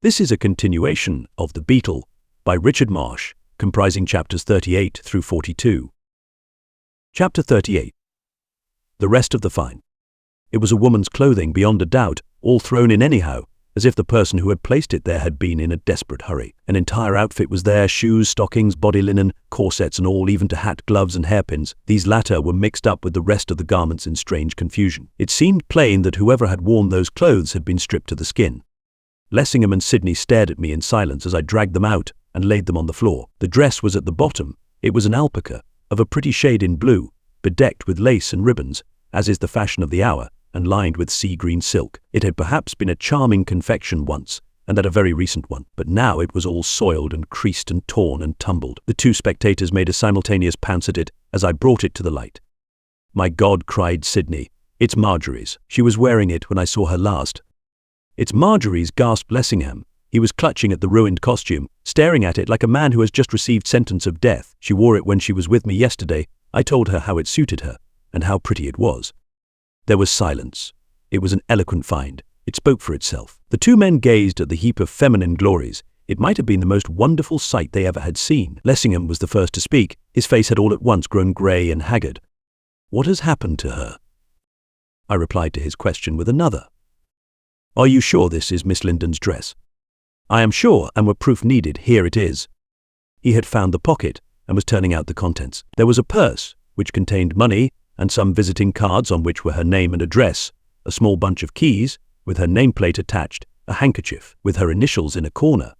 This is a continuation of The Beetle by Richard Marsh, comprising chapters 38 through 42. Chapter 38. The rest of the find. It was a woman's clothing beyond a doubt, all thrown in anyhow, as if the person who had placed it there had been in a desperate hurry. An entire outfit was there, shoes, stockings, body linen, corsets and all, even to hat, gloves and hairpins. These latter were mixed up with the rest of the garments in strange confusion. It seemed plain that whoever had worn those clothes had been stripped to the skin. Lessingham and Sidney stared at me in silence as I dragged them out and laid them on the floor. The dress was at the bottom. It was an alpaca, of a pretty shade in blue, bedecked with lace and ribbons, as is the fashion of the hour, and lined with sea-green silk. It had perhaps been a charming confection once, and that a very recent one, but now it was all soiled and creased and torn and tumbled. The two spectators made a simultaneous pounce at it as I brought it to the light. "My God," cried Sidney, "it's Marjorie's. She was wearing it when I saw her last." "It's Marjorie's," gasped Lessingham. He was clutching at the ruined costume, staring at it like a man who has just received sentence of death. "She wore it when she was with me yesterday. I told her how it suited her, and how pretty it was." There was silence. It was an eloquent find. It spoke for itself. The two men gazed at the heap of feminine glories. It might have been the most wonderful sight they ever had seen. Lessingham was the first to speak. His face had all at once grown grey and haggard. "What has happened to her?" I replied to his question with another. "Are you sure this is Miss Linden's dress?" "I am sure, and were proof needed, here it is." He had found the pocket and was turning out the contents. There was a purse, which contained money, and some visiting cards on which were her name and address, a small bunch of keys, with her nameplate attached, a handkerchief, with her initials in a corner.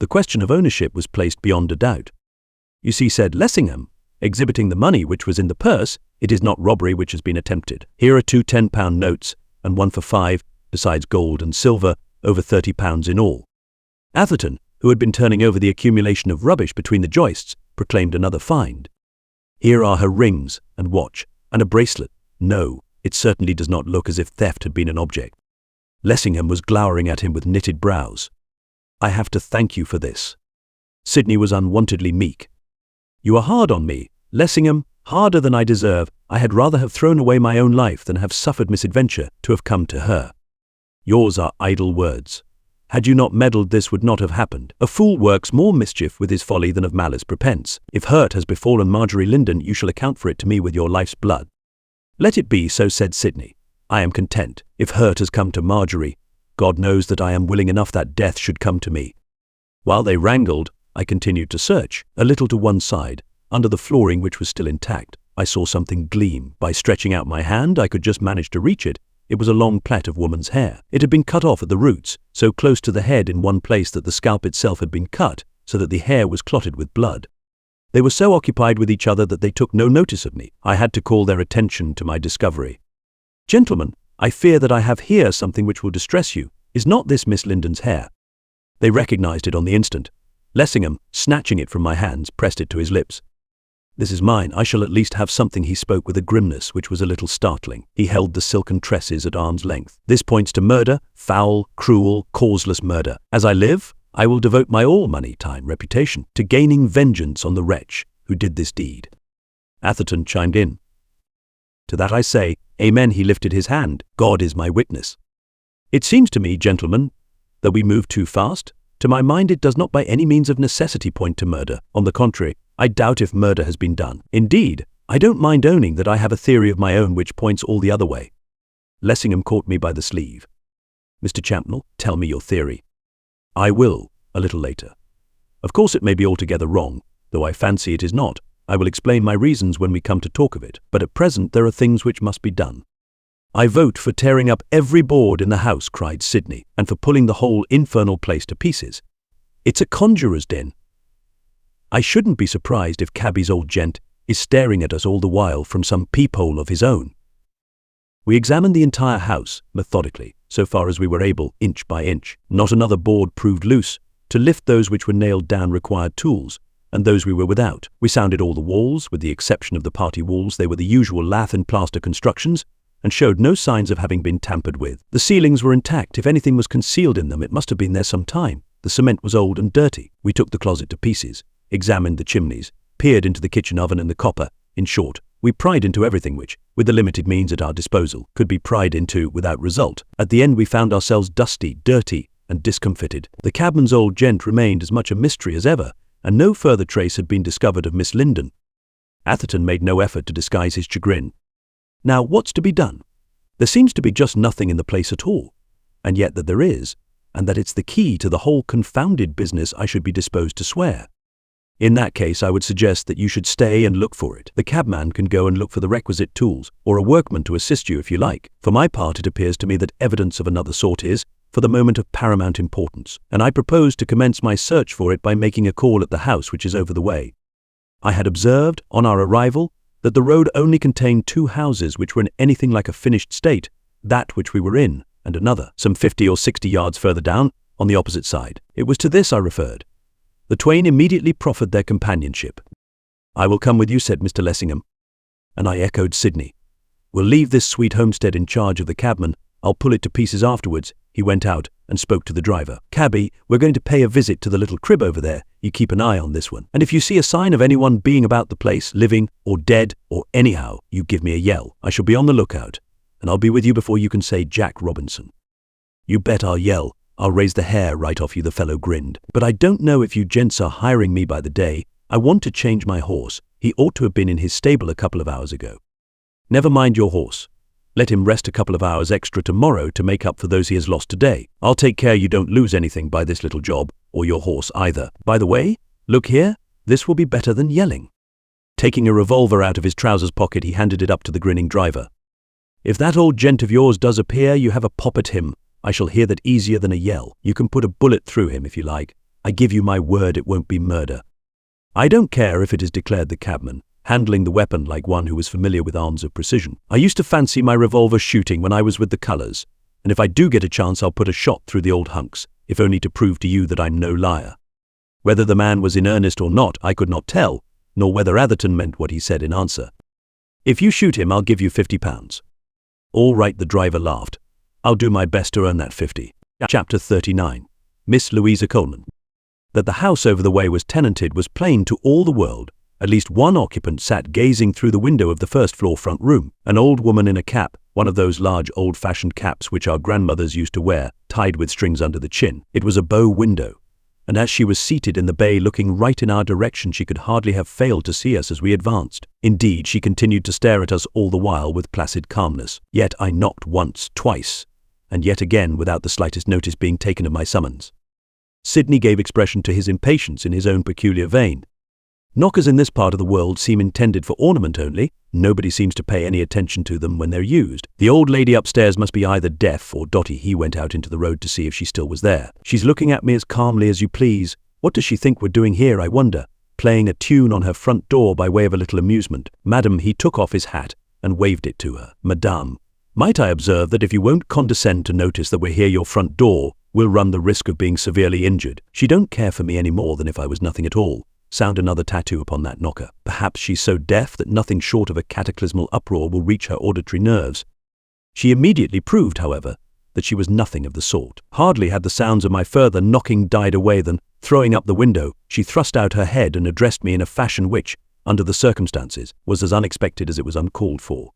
The question of ownership was placed beyond a doubt. "You see," said Lessingham, exhibiting the money which was in the purse, "it is not robbery which has been attempted. Here are two £10 notes, and one for £5, besides gold and silver, over £30 in all." Atherton, who had been turning over the accumulation of rubbish between the joists, proclaimed another find. "Here are her rings and watch, and a bracelet. No, it certainly does not look as if theft had been an object." Lessingham was glowering at him with knitted brows. "I have to thank you for this." Sidney was unwontedly meek. "You are hard on me, Lessingham, harder than I deserve. I had rather have thrown away my own life than have suffered misadventure to have come to her." "Yours are idle words. Had you not meddled, this would not have happened. A fool works more mischief with his folly than of malice prepense. If hurt has befallen Marjorie Linden, you shall account for it to me with your life's blood." "Let it be so," said Sidney. "I am content. If hurt has come to Marjorie, God knows that I am willing enough that death should come to me." While they wrangled, I continued to search. A little to one side, under the flooring which was still intact, I saw something gleam. By stretching out my hand, I could just manage to reach it. It was a long plait of woman's hair. It had been cut off at the roots, so close to the head in one place that the scalp itself had been cut, so that the hair was clotted with blood. They were so occupied with each other that they took no notice of me. I had to call their attention to my discovery. "Gentlemen, I fear that I have here something which will distress you. Is not this Miss Linden's hair?" They recognized it on the instant. Lessingham, snatching it from my hands, pressed it to his lips. "This is mine. I shall at least have something." He spoke with a grimness which was a little startling. He held the silken tresses at arm's length. "This points to murder, foul, cruel, causeless murder. As I live, I will devote my all money, time, reputation, to gaining vengeance on the wretch who did this deed." Atherton chimed in. "To that I say, amen." He lifted his hand. "God is my witness." "It seems to me, gentlemen, that we move too fast. To my mind it does not by any means of necessity point to murder. On the contrary, I doubt if murder has been done. Indeed, I don't mind owning that I have a theory of my own which points all the other way." Lessingham caught me by the sleeve. "Mr. Champnell, tell me your theory." "I will, a little later. Of course it may be altogether wrong, though I fancy it is not. I will explain my reasons when we come to talk of it, but at present there are things which must be done." "I vote for tearing up every board in the house," cried Sidney, "and for pulling the whole infernal place to pieces. It's a conjurer's den. I shouldn't be surprised if Cabby's old gent is staring at us all the while from some peephole of his own." We examined the entire house, methodically, so far as we were able, inch by inch. Not another board proved loose. To lift those which were nailed down required tools, and those we were without. We sounded all the walls, with the exception of the party walls. They were the usual lath and plaster constructions, and showed no signs of having been tampered with. The ceilings were intact. If anything was concealed in them, it must have been there some time. The cement was old and dirty. We took the closet to pieces, examined the chimneys, peered into the kitchen oven and the copper. In short, we pried into everything which, with the limited means at our disposal, could be pried into without result. At the end we found ourselves dusty, dirty, and discomfited. The cabman's old gent remained as much a mystery as ever, and no further trace had been discovered of Miss Linden. Atherton made no effort to disguise his chagrin. Now, what's to be done? There seems to be just nothing in the place at all, and yet that there is, and that it's the key to the whole confounded business, I should be disposed to swear. In that case, I would suggest that you should stay and look for it. The cabman can go and look for the requisite tools, or a workman to assist you if you like. For my part, it appears to me that evidence of another sort is, for the moment, of paramount importance, and I propose to commence my search for it by making a call at the house which is over the way. I had observed, on our arrival, that the road only contained 2 houses which were in anything like a finished state, that which we were in, and another, some 50 or 60 yards further down, on the opposite side. It was to this I referred. The twain immediately proffered their companionship. "I will come with you," said Mr. Lessingham. And I echoed Sidney. "We'll leave this sweet homestead in charge of the cabman. I'll pull it to pieces afterwards." He went out and spoke to the driver. "Cabby, we're going to pay a visit to the little crib over there. You keep an eye on this one. And if you see a sign of anyone being about the place, living or dead or anyhow, you give me a yell. I shall be on the lookout, and I'll be with you before you can say Jack Robinson." "You bet I'll yell. I'll raise the hair right off you," the fellow grinned. "But I don't know if you gents are hiring me by the day. I want to change my horse. He ought to have been in his stable a couple of hours ago." "Never mind your horse. Let him rest a couple of hours extra tomorrow to make up for those he has lost today. I'll take care you don't lose anything by this little job, or your horse either. By the way, look here, this will be better than yelling." Taking a revolver out of his trousers pocket, he handed it up to the grinning driver. "If that old gent of yours does appear, you have a pop at him. I shall hear that easier than a yell. You can put a bullet through him if you like. I give you my word it won't be murder." "I don't care if it is," declared the cabman, handling the weapon like one who was familiar with arms of precision. "I used to fancy my revolver shooting when I was with the colours, and if I do get a chance I'll put a shot through the old hunks, if only to prove to you that I'm no liar." Whether the man was in earnest or not, I could not tell, nor whether Atherton meant what he said in answer. "If you shoot him, I'll give you £50. "All right," the driver laughed. "I'll do my best to earn that 50. Chapter 39. Miss Louisa Coleman. That the house over the way was tenanted was plain to all the world. At least one occupant sat gazing through the window of the first-floor front room, an old woman in a cap, one of those large old-fashioned caps which our grandmothers used to wear, tied with strings under the chin. It was a bow window, and as she was seated in the bay looking right in our direction, she could hardly have failed to see us as we advanced. Indeed, she continued to stare at us all the while with placid calmness. Yet I knocked once, twice, and yet again without the slightest notice being taken of my summons. Sidney gave expression to his impatience in his own peculiar vein. Knockers in this part of the world seem intended for ornament only. Nobody seems to pay any attention to them when they're used. The old lady upstairs must be either deaf or dotty. He went out into the road to see if she still was there. "She's looking at me as calmly as you please. What does she think we're doing here, I wonder? Playing a tune on her front door by way of a little amusement." "Madam," he took off his hat and waved it to her. "Madame, might I observe that if you won't condescend to notice that we're here your front door, we'll run the risk of being severely injured. She don't care for me any more than if I was nothing at all." Sound another tattoo upon that knocker. Perhaps she's so deaf that nothing short of a cataclysmal uproar will reach her auditory nerves. She immediately proved, however, that she was nothing of the sort. Hardly had the sounds of my further knocking died away than, throwing up the window, she thrust out her head and addressed me in a fashion which, under the circumstances, was as unexpected as it was uncalled for.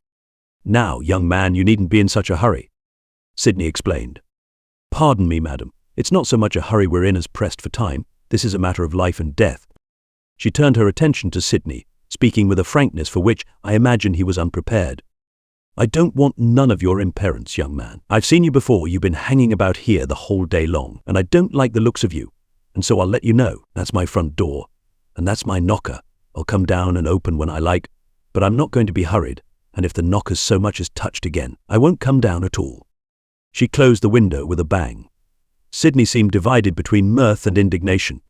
"Now, young man, you needn't be in such a hurry," Sidney explained. "Pardon me, madam. It's not so much a hurry we're in as pressed for time. This is a matter of life and death." She turned her attention to Sidney, speaking with a frankness for which I imagine he was unprepared. "I don't want none of your imperence, young man. I've seen you before. You've been hanging about here the whole day long, and I don't like the looks of you, and so I'll let you know. That's my front door, and that's my knocker. I'll come down and open when I like, but I'm not going to be hurried, and if the knocker's so much as touched again, I won't come down at all." She closed the window with a bang. Sidney seemed divided between mirth and indignation.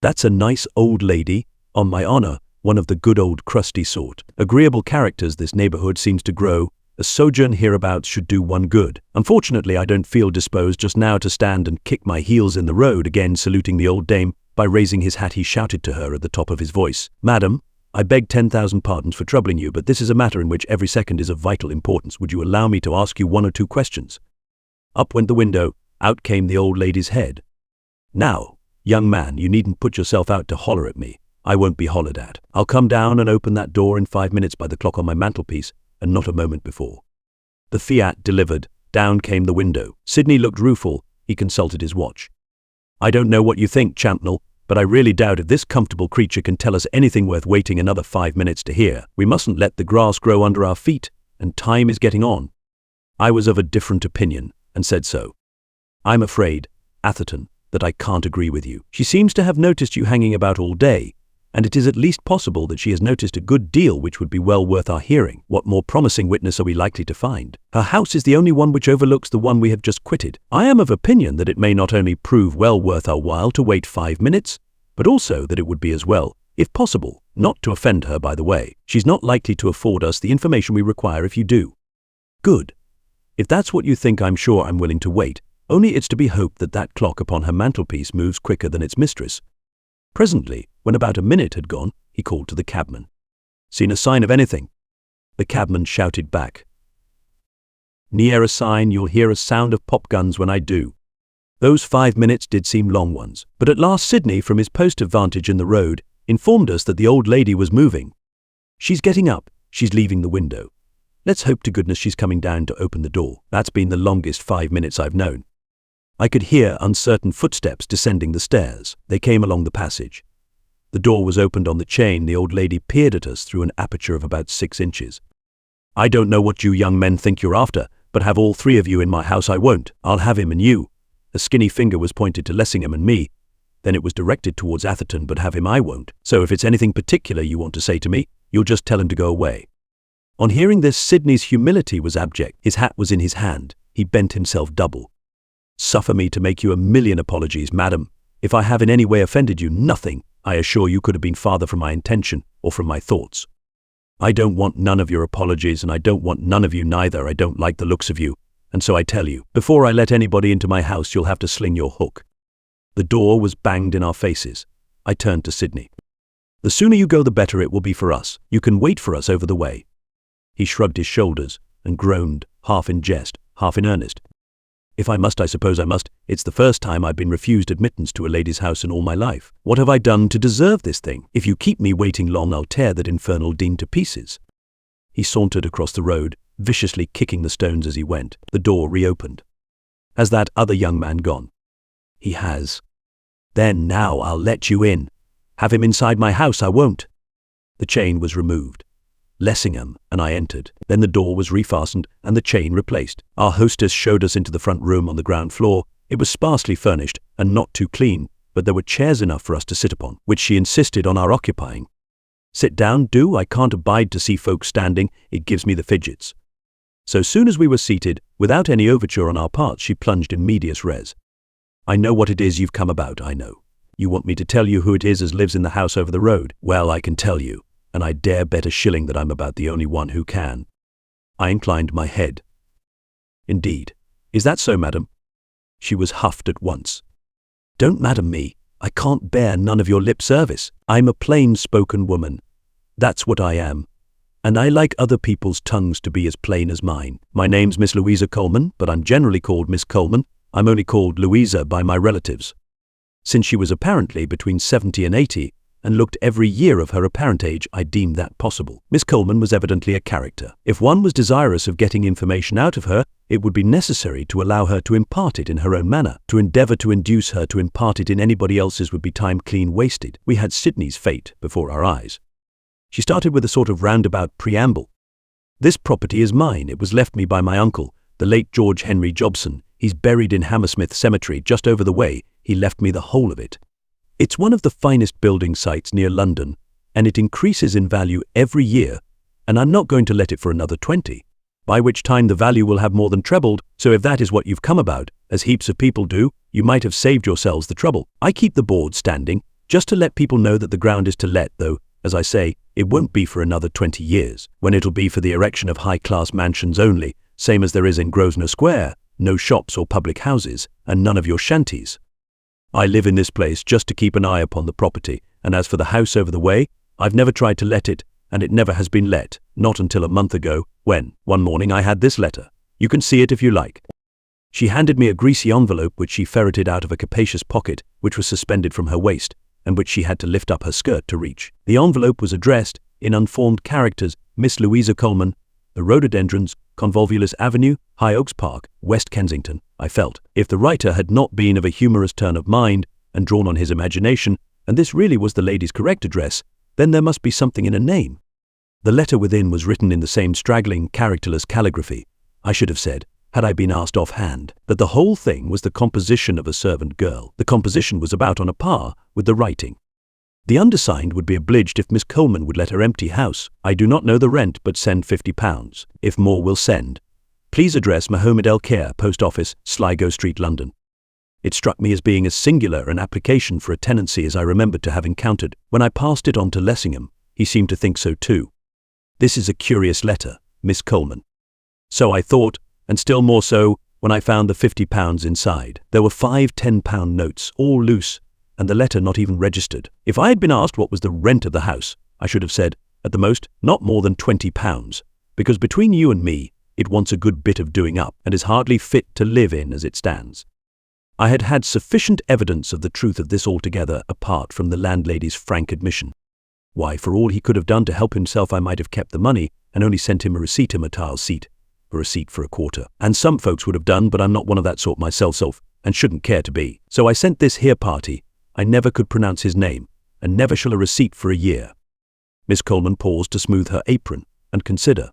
"That's a nice old lady, on my honor, one of the good old crusty sort. Agreeable characters this neighborhood seems to grow. A sojourn hereabouts should do one good. Unfortunately, I don't feel disposed just now to stand and kick my heels in the road." Again saluting the old dame, by raising his hat he shouted to her at the top of his voice, "Madam, I beg 10,000 pardons for troubling you, but this is a matter in which every second is of vital importance. Would you allow me to ask you 1 or 2 questions?" Up went the window, out came the old lady's head. "Now, young man, you needn't put yourself out to holler at me. I won't be hollered at. I'll come down and open that door in 5 minutes by the clock on my mantelpiece, and not a moment before." The fiat delivered, down came the window. Sidney looked rueful, He consulted his watch. "I don't know what you think, Champnell, but I really doubt if this comfortable creature can tell us anything worth waiting another 5 minutes to hear. We mustn't let the grass grow under our feet, and time is getting on." I was of a different opinion, and said so. "I'm afraid, Atherton, that I can't agree with you. She seems to have noticed you hanging about all day, and it is at least possible that she has noticed a good deal which would be well worth our hearing. What more promising witness are we likely to find? Her house is the only one which overlooks the one we have just quitted. I am of opinion that it may not only prove well worth our while to wait 5 minutes, but also that it would be as well, if possible, not to offend her by the way. She's not likely to afford us the information we require if you do." "Good. If that's what you think, I'm sure I'm willing to wait, only it's to be hoped that that clock upon her mantelpiece moves quicker than its mistress." Presently, when about a minute had gone, he called to the cabman. "Seen a sign of anything?" The cabman shouted back, "Near a sign, you'll hear a sound of pop guns when I do." Those 5 minutes did seem long ones, but at last Sidney, from his post of vantage in the road, informed us that the old lady was moving. "She's getting up, she's leaving the window. Let's hope to goodness she's coming down to open the door." That's been the longest 5 minutes I've known. I could hear uncertain footsteps descending the stairs. They came along the passage. The door was opened on the chain. The old lady peered at us through an aperture of about 6 inches. "I don't know what you young men think you're after, but have all 3 of you in my house I won't. I'll have him and you." A skinny finger was pointed to Lessingham and me. Then it was directed towards Atherton, "But have him I won't. So if it's anything particular you want to say to me, you'll just tell him to go away." On hearing this, Sidney's humility was abject. His hat was in his hand. He bent himself double. "Suffer me to make you a million apologies, madam. If I have in any way offended you, nothing, I assure you, could have been farther from my intention or from my thoughts. I don't want none of your apologies, and I don't want none of you neither. I don't like the looks of you, and so I tell you, before I let anybody into my house, you'll have to sling your hook." The door was banged in our faces. I turned to Sidney. "The sooner you go, the better it will be for us. You can wait for us over the way." He shrugged his shoulders and groaned, half in jest, half in earnest. "If I must, I suppose I must. It's the first time I've been refused admittance to a lady's house in all my life. What have I done to deserve this thing? If you keep me waiting long, I'll tear that infernal dean to pieces." He sauntered across the road, viciously kicking the stones as he went. The door reopened. "Has that other young man gone?" "He has." "Then now I'll let you in. Have him inside my house, I won't." The chain was removed. Lessingham and I entered. Then the door was refastened and the chain replaced. Our hostess showed us into the front room on the ground floor. It was sparsely furnished and not too clean, but there were chairs enough for us to sit upon, which she insisted on our occupying. "Sit down, do. I can't abide to see folks standing. It gives me the fidgets." So soon as we were seated, without any overture on our part, she plunged in medias res. "I know what it is you've come about, I know. You want me to tell you who it is as lives in the house over the road? Well, I can tell you, and I dare bet a shilling that I'm about the only one who can." I inclined my head. "Indeed. Is that so, madam?" She was huffed at once. "Don't madam me. I can't bear none of your lip service. I'm a plain-spoken woman. That's what I am. And I like other people's tongues to be as plain as mine. My name's Miss Louisa Coleman, but I'm generally called Miss Coleman. I'm only called Louisa by my relatives." Since she was apparently between 70 and 80, and looked every year of her apparent age, I deemed that possible. Miss Coleman was evidently a character. If one was desirous of getting information out of her, it would be necessary to allow her to impart it in her own manner. To endeavour to induce her to impart it in anybody else's would be time clean wasted. We had Sidney's fate before our eyes. She started with a sort of roundabout preamble. "This property is mine. It was left me by my uncle, the late George Henry Jobson. He's buried in Hammersmith Cemetery, just over the way. He left me the whole of it. It's one of the finest building sites near London, and it increases in value every year, and I'm not going to let it for another 20, by which time the value will have more than trebled. So if that is what you've come about, as heaps of people do, you might have saved yourselves the trouble. I keep the board standing, just to let people know that the ground is to let, though, as I say, it won't be for another 20 years, when it'll be for the erection of high-class mansions only, same as there is in Grosvenor Square, no shops or public houses, and none of your shanties. I live in this place just to keep an eye upon the property, and as for the house over the way, I've never tried to let it, and it never has been let, not until a month ago, when, one morning, I had this letter. You can see it if you like." She handed me a greasy envelope which she ferreted out of a capacious pocket which was suspended from her waist, and which she had to lift up her skirt to reach. The envelope was addressed, in unformed characters, "Miss Louisa Coleman, the rhododendrons, Convolvulus Avenue, High Oaks Park, West Kensington, I felt. If the writer had not been of a humorous turn of mind and drawn on his imagination, and this really was the lady's correct address, then there must be something in a name. The letter within was written in the same straggling, characterless calligraphy. I should have said, had I been asked offhand, that the whole thing was the composition of a servant girl. The composition was about on a par with the writing. The undersigned would be obliged if Miss Coleman would let her empty house. I do not know the rent, but send £50. If more, will send. Please address Mohammed El Khair, Post Office, Sligo Street, London. It struck me as being as singular an application for a tenancy as I remembered to have encountered. When I passed it on to Lessingham, he seemed to think so too. This is a curious letter, Miss Coleman. So I thought, and still more so when I found the £50 inside. There were 5 £10 notes, all loose, and the letter not even registered. If I had been asked what was the rent of the house, I should have said, at the most, not more than £20, because between you and me, it wants a good bit of doing up and is hardly fit to live in as it stands. I had had sufficient evidence of the truth of this altogether apart from the landlady's frank admission. Why, for all he could have done to help himself, I might have kept the money and only sent him a receipt in a tile seat, a receipt for a quarter. And some folks would have done, but I'm not one of that sort myself, and shouldn't care to be. So I sent this here party. I never could pronounce his name, and never shall a receipt for a year. Miss Coleman paused to smooth her apron and consider.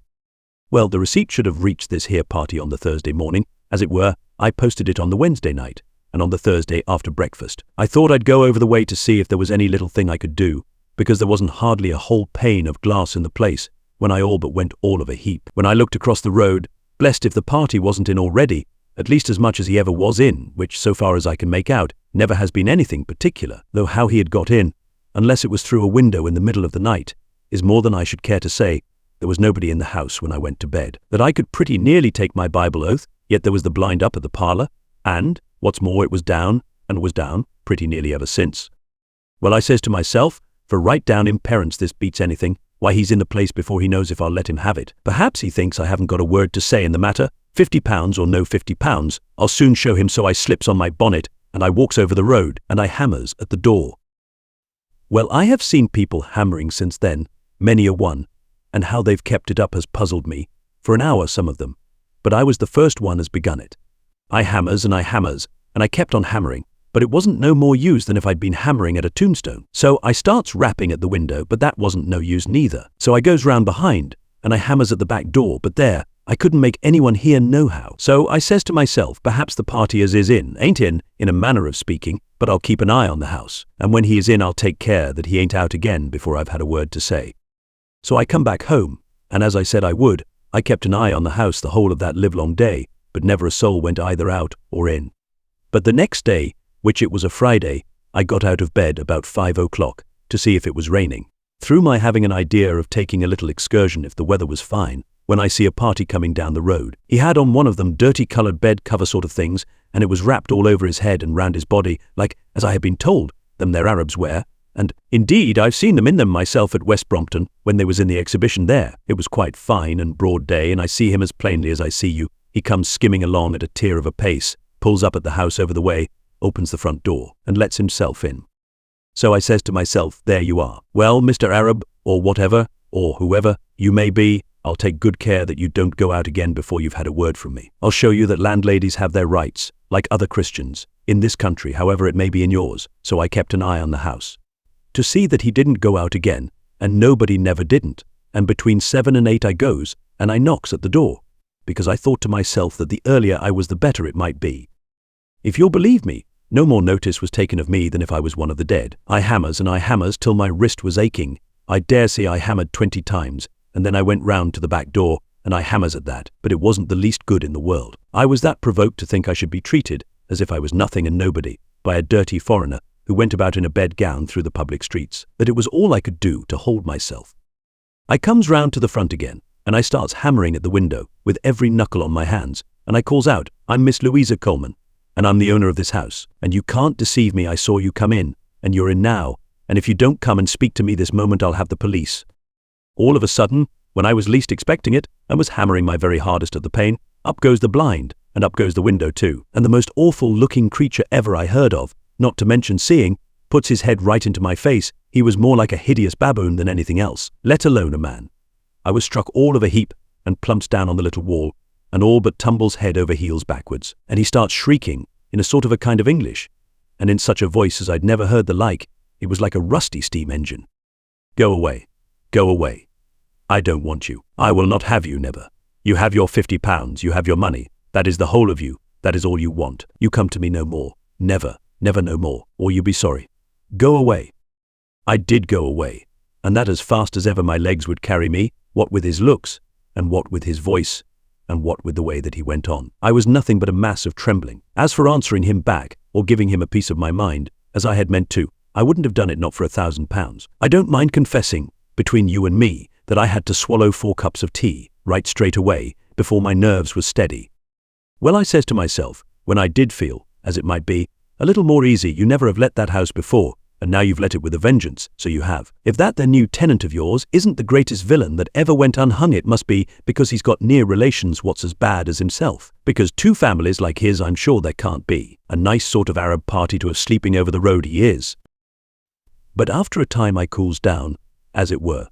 Well, the receipt should have reached this here party on the Thursday morning. As it were, I posted it on the Wednesday night, and on the Thursday after breakfast. I thought I'd go over the way to see if there was any little thing I could do, because there wasn't hardly a whole pane of glass in the place, when I all but went all of a heap. When I looked across the road, blessed if the party wasn't in already, at least as much as he ever was in, which, so far as I can make out, never has been anything particular, though how he had got in, unless it was through a window in the middle of the night, is more than I should care to say. There was nobody in the house when I went to bed. That I could pretty nearly take my Bible oath, yet there was the blind up at the parlour, and, what's more, it was down, and was down, pretty nearly ever since. Well, I says to myself, for right down in parents this beats anything. Why, he's in the place before he knows if I'll let him have it. Perhaps he thinks I haven't got a word to say in the matter. £50 or no £50, I'll soon show him. So I slips on my bonnet, and I walks over the road, and I hammers at the door. Well, I have seen people hammering since then, many a one, and how they've kept it up has puzzled me, for an hour some of them, but I was the first one as begun it. I hammers, and I kept on hammering, but it wasn't no more use than if I'd been hammering at a tombstone. So I starts rapping at the window, but that wasn't no use neither. So I goes round behind, and I hammers at the back door, but there, I couldn't make anyone hear nohow. So I says to myself, perhaps the party as is ain't in a manner of speaking, but I'll keep an eye on the house, and when he is in I'll take care that he ain't out again before I've had a word to say. So I come back home, and as I said I would, I kept an eye on the house the whole of that livelong day, but never a soul went either out or in. But the next day, which it was a Friday, I got out of bed about 5 o'clock to see if it was raining. Through my having an idea of taking a little excursion if the weather was fine, when I see a party coming down the road. He had on one of them dirty coloured bed cover sort of things, and it was wrapped all over his head and round his body, like, as I had been told, them their Arabs wear, and, indeed, I've seen them in them myself at West Brompton, when they was in the exhibition there. It was quite fine and broad day, and I see him as plainly as I see you. He comes skimming along at a tear of a pace, pulls up at the house over the way, opens the front door, and lets himself in. So I says to myself, there you are. Well, Mr. Arab, or whatever, or whoever you may be, I'll take good care that you don't go out again before you've had a word from me. I'll show you that landladies have their rights, like other Christians, in this country, however it may be in yours. So I kept an eye on the house, to see that he didn't go out again, and nobody never didn't, and between 7 and 8 I goes, and I knocks at the door, because I thought to myself that the earlier I was the better it might be. If you'll believe me, no more notice was taken of me than if I was one of the dead. I hammers and I hammers till my wrist was aching. I dare say I hammered 20 times, and then I went round to the back door, and I hammers at that, but it wasn't the least good in the world. I was that provoked to think I should be treated, as if I was nothing and nobody, by a dirty foreigner who went about in a bedgown through the public streets, that it was all I could do to hold myself. I comes round to the front again, and I starts hammering at the window, with every knuckle on my hands, and I calls out, I'm Miss Louisa Coleman, and I'm the owner of this house, and you can't deceive me. I saw you come in, and you're in now, and if you don't come and speak to me this moment, I'll have the police. All of a sudden, when I was least expecting it, and was hammering my very hardest at the pane, up goes the blind, and up goes the window too, and the most awful-looking creature ever I heard of, not to mention seeing, puts his head right into my face. He was more like a hideous baboon than anything else, let alone a man. I was struck all of a heap, and plumps down on the little wall, and all but tumbles head over heels backwards. And he starts shrieking, in a sort of a kind of English, and in such a voice as I'd never heard the like. It was like a rusty steam engine. Go away. Go away. I don't want you. I will not have you, never. You have your £50, you have your money. That is the whole of you. That is all you want. You come to me no more. Never, never no more, or you be sorry. Go away. I did go away, and that as fast as ever my legs would carry me, what with his looks, and what with his voice, and what with the way that he went on. I was nothing but a mass of trembling. As for answering him back, or giving him a piece of my mind, as I had meant to, I wouldn't have done it not for £1,000. I don't mind confessing, between you and me, that I had to swallow 4 cups of tea, right straight away, before my nerves were steady. Well, I says to myself, when I did feel, as it might be, a little more easy, you never have let that house before, and now you've let it with a vengeance, so you have. If that there new tenant of yours isn't the greatest villain that ever went unhung, it must be because he's got near relations what's as bad as himself. Because 2 families like his, I'm sure there can't be. A nice sort of Arab party to have sleeping over the road he is. But after a time I cools down, as it were,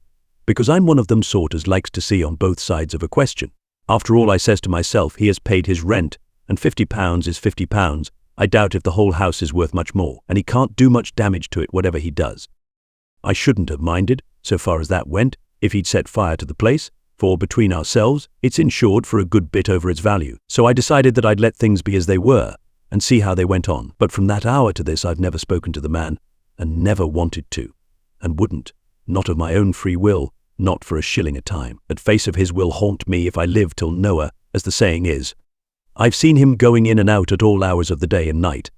because I'm one of them sort as likes to see on both sides of a question. After all, I says to myself, he has paid his rent, and £50 is £50. I doubt if the whole house is worth much more, and he can't do much damage to it whatever he does. I shouldn't have minded, so far as that went, if he'd set fire to the place, for between ourselves, it's insured for a good bit over its value. So I decided that I'd let things be as they were, and see how they went on. But from that hour to this I've never spoken to the man, and never wanted to, and wouldn't, not of my own free will, not for a shilling a time. That face of his will haunt me if I live till Noah, as the saying is. I've seen him going in and out at all hours of the day and night.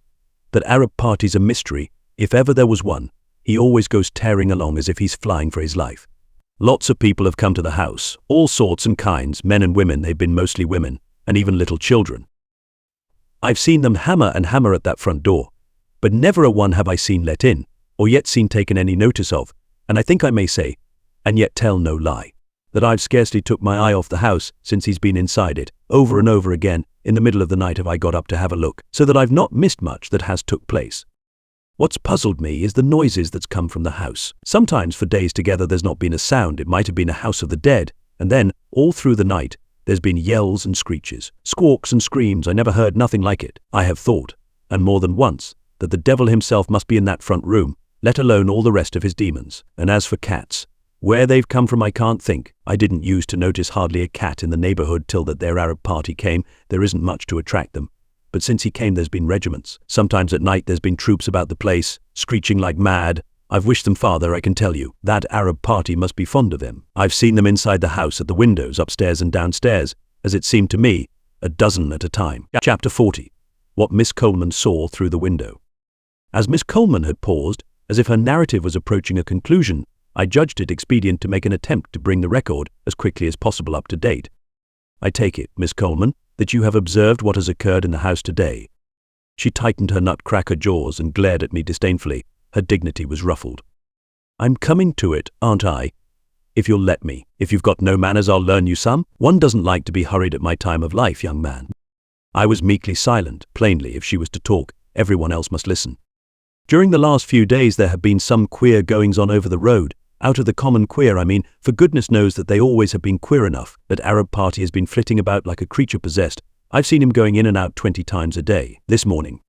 That Arab party's a mystery. If ever there was one, he always goes tearing along as if he's flying for his life. Lots of people have come to the house, all sorts and kinds, men and women. They've been mostly women, and even little children. I've seen them hammer and hammer at that front door, but never a one have I seen let in, or yet seen taken any notice of, and I think I may say, and yet tell no lie, that I've scarcely took my eye off the house since he's been inside it. Over and over again, in the middle of the night have I got up to have a look, so that I've not missed much that has took place. What's puzzled me is the noises that's come from the house. Sometimes for days together there's not been a sound. It might have been a house of the dead, and then, all through the night, there's been yells and screeches, squawks and screams. I never heard nothing like it. I have thought, and more than once, that the devil himself must be in that front room, let alone all the rest of his demons. And as for cats, where they've come from I can't think. I didn't use to notice hardly a cat in the neighborhood till that their Arab party came. There isn't much to attract them. But since he came there's been regiments. Sometimes at night there's been troops about the place, screeching like mad. I've wished them farther, I can tell you. That Arab party must be fond of him. I've seen them inside the house at the windows, upstairs and downstairs, as it seemed to me, a dozen at a time. Chapter 40. What Miss Coleman saw through the window. As Miss Coleman had paused, as if her narrative was approaching a conclusion, I judged it expedient to make an attempt to bring the record as quickly as possible up to date. I take it, Miss Coleman, that you have observed what has occurred in the house today. She tightened her nutcracker jaws and glared at me disdainfully. Her dignity was ruffled. I'm coming to it, aren't I? If you'll let me. If you've got no manners, I'll learn you some. One doesn't like to be hurried at my time of life, young man. I was meekly silent. Plainly, if she was to talk, everyone else must listen. During the last few days there have been some queer goings-on over the road. Out of the common queer, I mean, for goodness knows that they always have been queer enough. That Arab party has been flitting about like a creature possessed. I've seen him going in and out 20 times a day. This morning.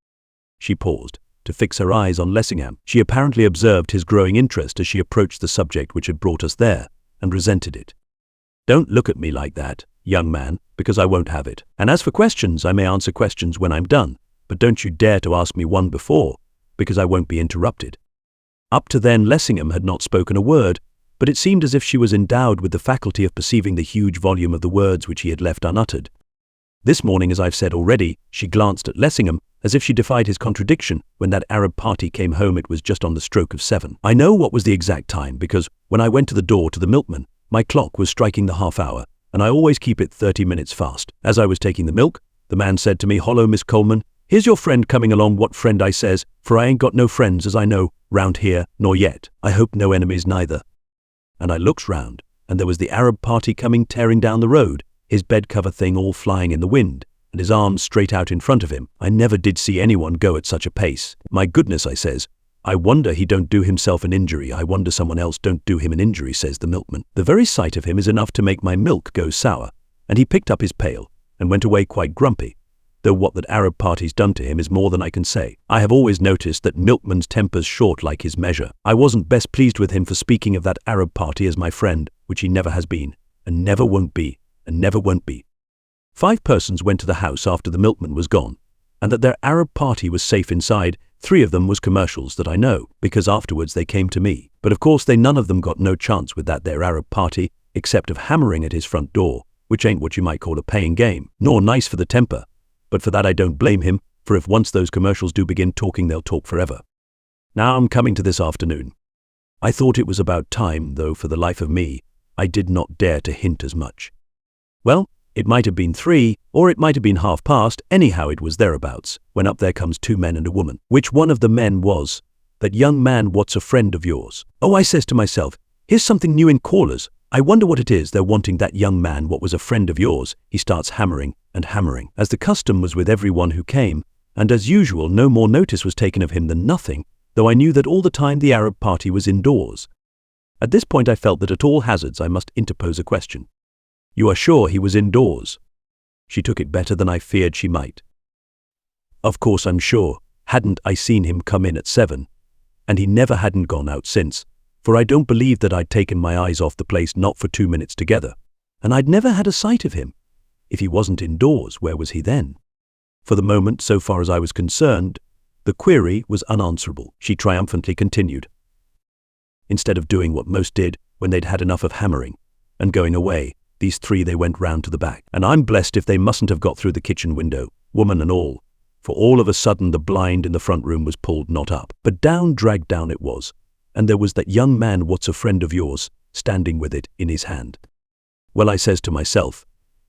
She paused, to fix her eyes on Lessingham. She apparently observed his growing interest as she approached the subject which had brought us there, and resented it. Don't look at me like that, young man, because I won't have it. And as for questions, I may answer questions when I'm done, but don't you dare to ask me one before, because I won't be interrupted. Up to then Lessingham had not spoken a word, but it seemed as if she was endowed with the faculty of perceiving the huge volume of the words which he had left unuttered. This morning, as I've said already, she glanced at Lessingham as if she defied his contradiction. When that Arab party came home it was just on the stroke of 7. I know what was the exact time because when I went to the door to the milkman, my clock was striking the half hour, and I always keep it 30 minutes fast. As I was taking the milk, the man said to me, "Hollo, Miss Coleman, here's your friend coming along." "What friend?" I says, "for I ain't got no friends as I know round here, nor yet, I hope, no enemies neither." And I looks round, and there was the Arab party coming tearing down the road, his bed cover thing all flying in the wind, and his arms straight out in front of him. I never did see anyone go at such a pace. "My goodness," I says, I wonder he don't do himself an injury. I wonder someone else don't do him an injury, says the milkman. The very sight of him is enough to make my milk go sour. And he picked up his pail and went away quite grumpy, though what that Arab party's done to him is more than I can say. I have always noticed that milkman's temper's short like his measure. I wasn't best pleased with him for speaking of that Arab party as my friend, which he never has been, and never won't be, and never won't be. 5 persons went to the house after the milkman was gone, and that their Arab party was safe inside. 3 of them was commercials that I know, because afterwards they came to me. But of course they none of them got no chance with that their Arab party, except of hammering at his front door, which ain't what you might call a paying game, nor nice for the temper. But for that I don't blame him, for if once those commercials do begin talking, they'll talk forever. Now I'm coming to this afternoon. I thought it was about time, though for the life of me, I did not dare to hint as much. Well, it might have been 3, or it might have been 1/2 anyhow it was thereabouts, when up there comes 2 men and a woman. Which one of the men was that young man what's a friend of yours? Oh, I says to myself, here's something new in callers. I wonder what it is they're wanting that young man what was a friend of yours. He starts hammering and hammering, as the custom was with everyone who came, and as usual no more notice was taken of him than nothing, though I knew that all the time the Arab party was indoors. At this point I felt that at all hazards I must interpose a question. You are sure he was indoors? She took it better than I feared she might. Of course I'm sure. Hadn't I seen him come in at 7? And he never hadn't gone out since, for I don't believe that I'd taken my eyes off the place not for 2 minutes together. And I'd never had a sight of him. If he wasn't indoors, where was he then? For the moment, so far as I was concerned, the query was unanswerable. She triumphantly continued. Instead of doing what most did when they'd had enough of hammering and going away, these 3 they went round to the back. And I'm blessed if they mustn't have got through the kitchen window, woman and all, for all of a sudden the blind in the front room was pulled not up, but down, dragged down it was, and there was that young man what's a friend of yours, standing with it in his hand. Well, I says to myself,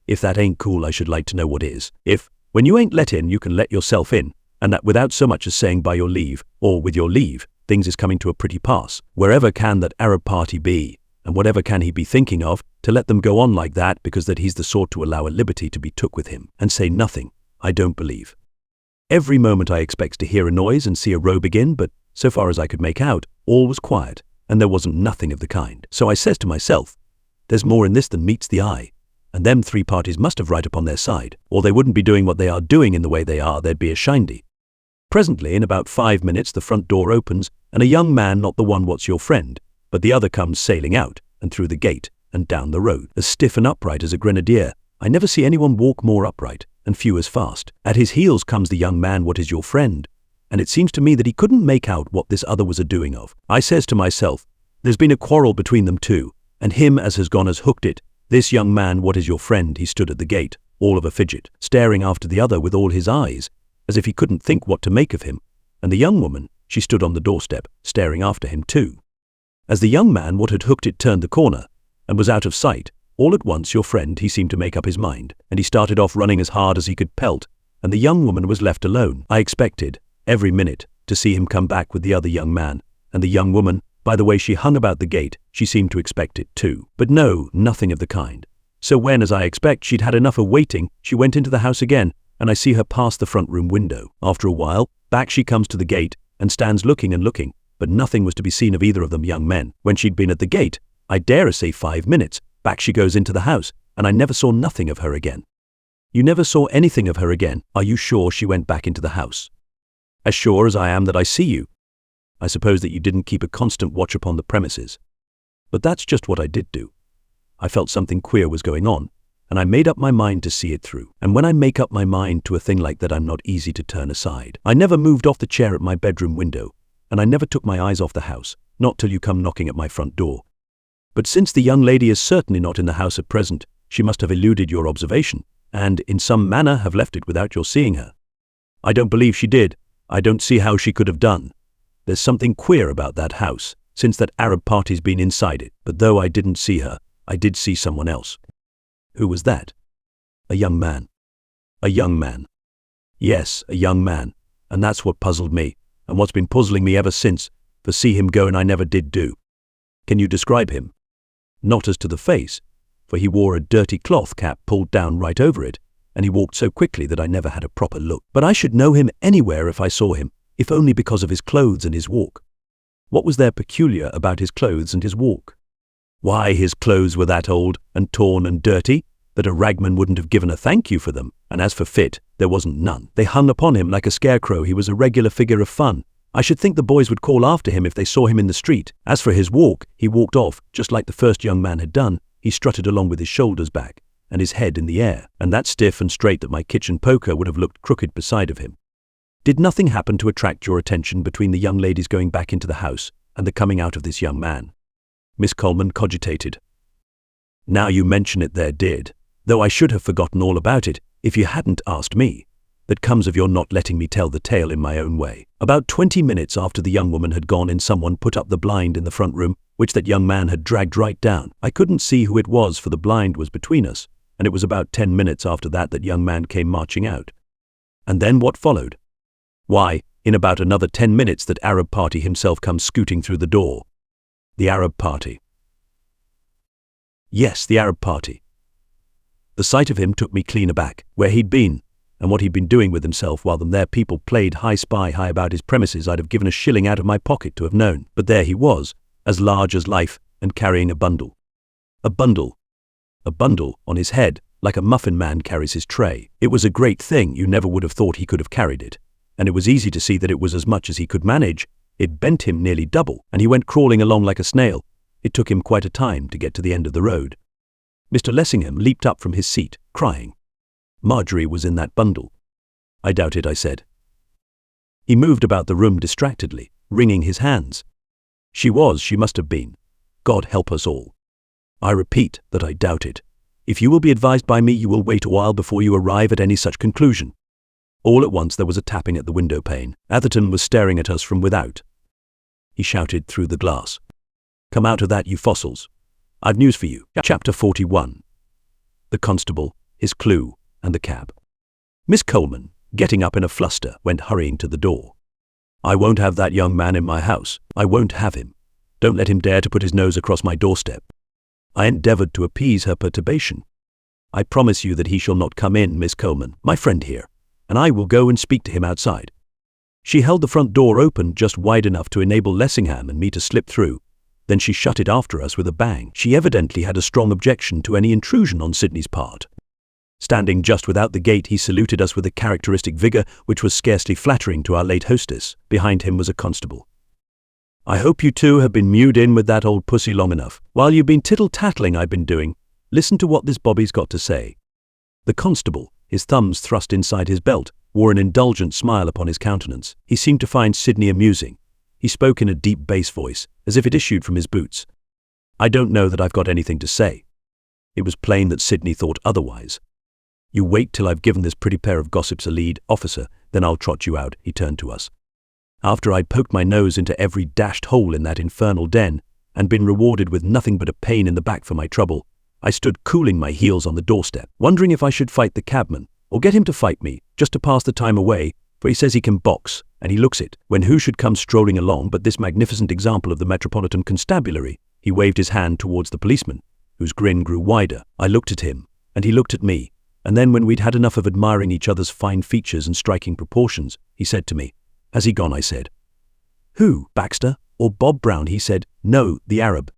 if that ain't cool, I should like to know what is. If, when you ain't let in, you can let yourself in, and that without so much as saying by your leave, or with your leave, things is coming to a pretty pass. Wherever can that Arab party be, and whatever can he be thinking of, to let them go on like that because that he's the sort to allow a liberty to be took with him, and say nothing, I don't believe. Every moment I expects to hear a noise and see a row begin, but so far as I could make out, all was quiet, and there wasn't nothing of the kind. So I says to myself, there's more in this than meets the eye, and them 3 parties must have right upon their side, or they wouldn't be doing what they are doing in the way they are, they'd be ashindy. Presently, in about 5 minutes, the front door opens, and a young man, not the one what's your friend, but the other comes sailing out, and through the gate, and down the road, as stiff and upright as a grenadier. I never see anyone walk more upright, and few as fast. At his heels comes the young man what is your friend, and it seems to me that he couldn't make out what this other was a-doing of. I says to myself, there's been a quarrel between them 2, and him as has gone has hooked it. This young man what is your friend, he stood at the gate, all of a fidget, staring after the other with all his eyes, as if he couldn't think what to make of him, and the young woman, she stood on the doorstep, staring after him too. As the young man what had hooked it turned the corner, and was out of sight, all at once your friend he seemed to make up his mind, and he started off running as hard as he could pelt, and the young woman was left alone. I expected, every minute, to see him come back with the other young man, and the young woman, by the way she hung about the gate, she seemed to expect it too. But no, nothing of the kind. So when, as I expect, she'd had enough of waiting, she went into the house again, and I see her pass the front room window. After a while, back she comes to the gate, and stands looking and looking, but nothing was to be seen of either of them young men. When she'd been at the gate, I dare say 5 minutes, back she goes into the house, and I never saw nothing of her again. You never saw anything of her again? Are you sure she went back into the house? As sure as I am that I see you. I suppose that you didn't keep a constant watch upon the premises. But that's just what I did do. I felt something queer was going on, and I made up my mind to see it through. And when I make up my mind to a thing like that, I'm not easy to turn aside. I never moved off the chair at my bedroom window, and I never took my eyes off the house, not till you come knocking at my front door. But since the young lady is certainly not in the house at present, she must have eluded your observation, and in some manner have left it without your seeing her. I don't believe she did. I don't see how she could have done. There's something queer about that house, since that Arab party's been inside it. But though I didn't see her, I did see someone else. Who was that? A young man. A young man. Yes, a young man. And that's what puzzled me, and what's been puzzling me ever since, for see him go and I never did do. Can you describe him? Not as to the face, for he wore a dirty cloth cap pulled down right over it, and he walked so quickly that I never had a proper look. But I should know him anywhere if I saw him, if only because of his clothes and his walk. What was there peculiar about his clothes and his walk? Why, his clothes were that old and torn and dirty that a ragman wouldn't have given a thank you for them, and as for fit, there wasn't none. They hung upon him like a scarecrow. He was a regular figure of fun. I should think the boys would call after him if they saw him in the street. As for his walk, he walked off, just like the first young man had done. He strutted along with his shoulders back and his head in the air, and that stiff and straight that my kitchen poker would have looked crooked beside of him. Did nothing happen to attract your attention between the young ladies going back into the house and the coming out of this young man? Miss Coleman cogitated. Now you mention it, there did, though I should have forgotten all about it if you hadn't asked me. That comes of your not letting me tell the tale in my own way. About 20 minutes after the young woman had gone in, someone put up the blind in the front room, which that young man had dragged right down. I couldn't see who it was, for the blind was between us, and it was about 10 minutes after that young man came marching out. And then what followed? Why, in about another 10 minutes that Arab party himself comes scooting through the door. The Arab party. Yes, the Arab party. The sight of him took me clean aback, where he'd been, and what he'd been doing with himself while them there people played high about his premises. I'd have given a shilling out of my pocket to have known. But there he was, as large as life, and carrying a bundle. A bundle on his head, like a muffin man carries his tray. It was a great thing. You never would have thought he could have carried it. And it was easy to see that it was as much as he could manage. It bent him nearly double, and he went crawling along like a snail. It took him quite a time to get to the end of the road. Mr. Lessingham leaped up from his seat, crying. Marjorie was in that bundle. I doubt it, I said. He moved about the room distractedly, wringing his hands. She must have been. God help us all. I repeat that I doubt it. If you will be advised by me, you will wait a while before you arrive at any such conclusion. All at once there was a tapping at the window pane. Atherton was staring at us from without. He shouted through the glass. Come out of that, you fossils. I've news for you. Chapter 41. The constable, his clue, and the cab. Miss Coleman, getting up in a fluster, went hurrying to the door. I won't have that young man in my house. I won't have him. Don't let him dare to put his nose across my doorstep. I endeavoured to appease her perturbation. I promise you that he shall not come in, Miss Coleman, my friend here, and I will go and speak to him outside. She held the front door open just wide enough to enable Lessingham and me to slip through. Then she shut it after us with a bang. She evidently had a strong objection to any intrusion on Sidney's part. Standing just without the gate, he saluted us with a characteristic vigour which was scarcely flattering to our late hostess. Behind him was a constable. I hope you two have been mewed in with that old pussy long enough. While you've been tittle-tattling I've been doing, listen to what this Bobby's got to say. The constable, his thumbs thrust inside his belt, wore an indulgent smile upon his countenance. He seemed to find Sidney amusing. He spoke in a deep bass voice, as if it issued from his boots. I don't know that I've got anything to say. It was plain that Sidney thought otherwise. You wait till I've given this pretty pair of gossips a lead, officer, then I'll trot you out, he turned to us. After I'd poked my nose into every dashed hole in that infernal den, and been rewarded with nothing but a pain in the back for my trouble, I stood cooling my heels on the doorstep, wondering if I should fight the cabman, or get him to fight me, just to pass the time away, for he says he can box, and he looks it, when who should come strolling along but this magnificent example of the Metropolitan Constabulary. He waved his hand towards the policeman, whose grin grew wider. I looked at him, and he looked at me. And then when we'd had enough of admiring each other's fine features and striking proportions, he said to me, Has he gone? I said. Who, Baxter or Bob Brown? He said. No, the Arab.